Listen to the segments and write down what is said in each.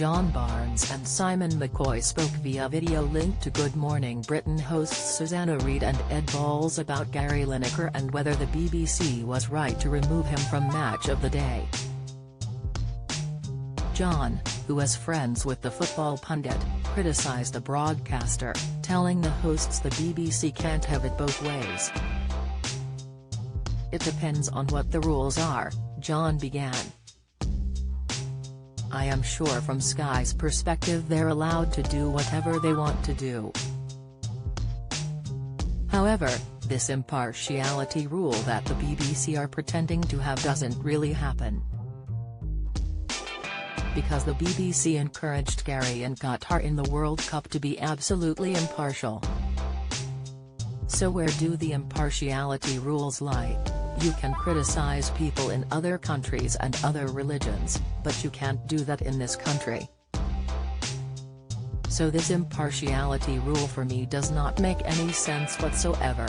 John Barnes and Simon McCoy spoke via video link to Good Morning Britain hosts Susanna Reid and Ed Balls about Gary Lineker and whether the BBC was right to remove him from Match of the Day. John, who is friends with the football pundit, criticised the broadcaster, telling the hosts the BBC can't have it both ways. "It depends on what the rules are," John began. "I am sure from Sky's perspective they're allowed to do whatever they want to do. However, this impartiality rule that the BBC are pretending to have doesn't really happen. Because the BBC encouraged Gary and Qatar in the World Cup to be absolutely impartial. So where do the impartiality rules lie? You can criticize people in other countries and other religions, but you can't do that in this country. So this impartiality rule for me does not make any sense whatsoever."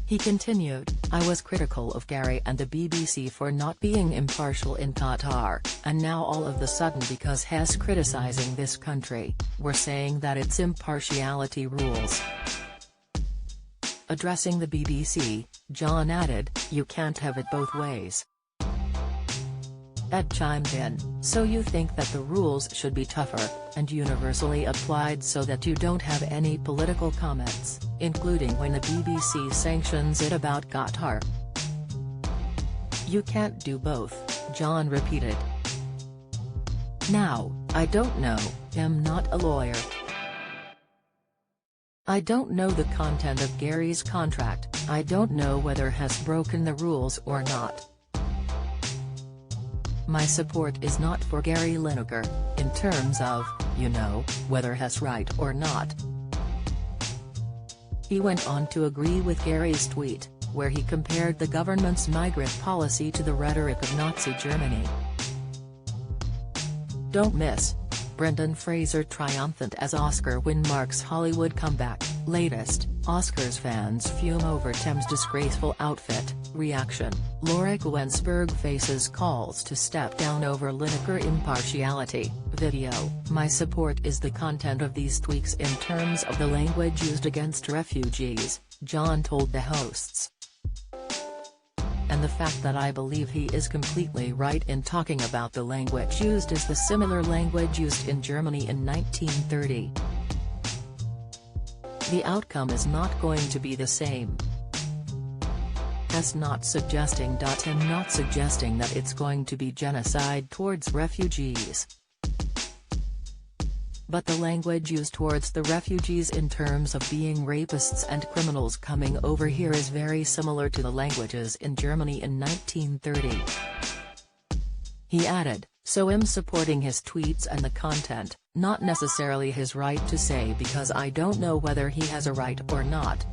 He continued, "I was critical of Gary and the BBC for not being impartial in Qatar, and now all of the sudden because he's criticizing this country, we're saying that it's impartiality rules." Addressing the BBC, John added, "You can't have it both ways." Ed chimed in, "So you think that the rules should be tougher, and universally applied so that you don't have any political comments, including when the BBC sanctions it about Qatar?" "You can't do both," John repeated. "Now, I don't know, I'm not a lawyer. I don't know the content of Gary's contract, I don't know whether he's broken the rules or not. My support is not for Gary Lineker, in terms of, whether he's right or not." He went on to agree with Gary's tweet, where he compared the government's migrant policy to the rhetoric of Nazi Germany. "Don't miss. Brendan Fraser triumphant as Oscar win marks Hollywood comeback, latest, Oscars fans fume over Tim's disgraceful outfit, reaction, Laura Gwensberg faces calls to step down over Lineker impartiality, video, my support is the content of these tweaks in terms of the language used against refugees," John told the hosts. "And the fact that I believe he is completely right in talking about the language used is the similar language used in Germany in 1930. The outcome is not going to be the same. I'm not suggesting that it's going to be genocide towards refugees. But the language used towards the refugees in terms of being rapists and criminals coming over here is very similar to the languages in Germany in 1930. He added, "So I'm supporting his tweets and the content, not necessarily his right to say because I don't know whether he has a right or not."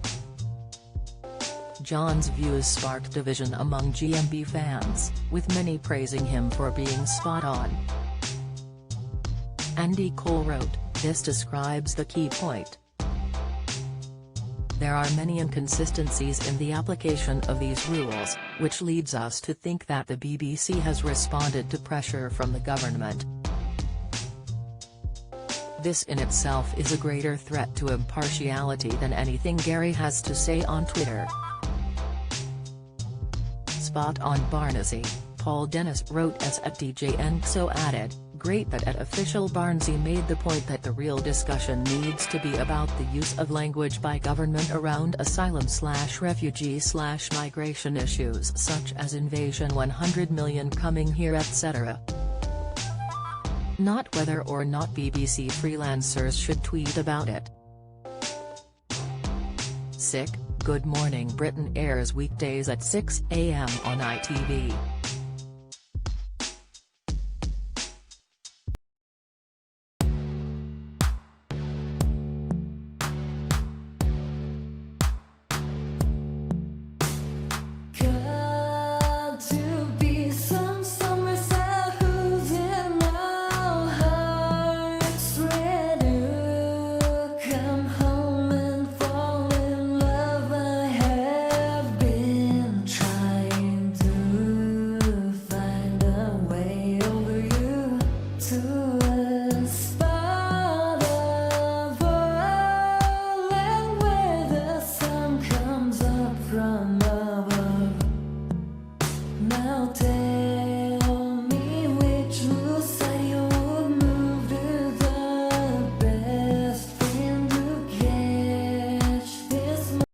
John's views sparked division among GMB fans, with many praising him for being spot on. Andy Cole wrote, "This describes the key point. There are many inconsistencies in the application of these rules, which leads us to think that the BBC has responded to pressure from the government. This in itself is a greater threat to impartiality than anything Gary has to say on Twitter." Spot on Barnesy, Paul Dennis wrote as at DJ and so added, "Great that at official Barnesy made the point that the real discussion needs to be about the use of language by government around asylum/refugee/migration issues such as invasion 100 million coming here etc. Not whether or not BBC freelancers should tweet about it." Sick, Good Morning Britain airs weekdays at 6 a.m. on ITV. Good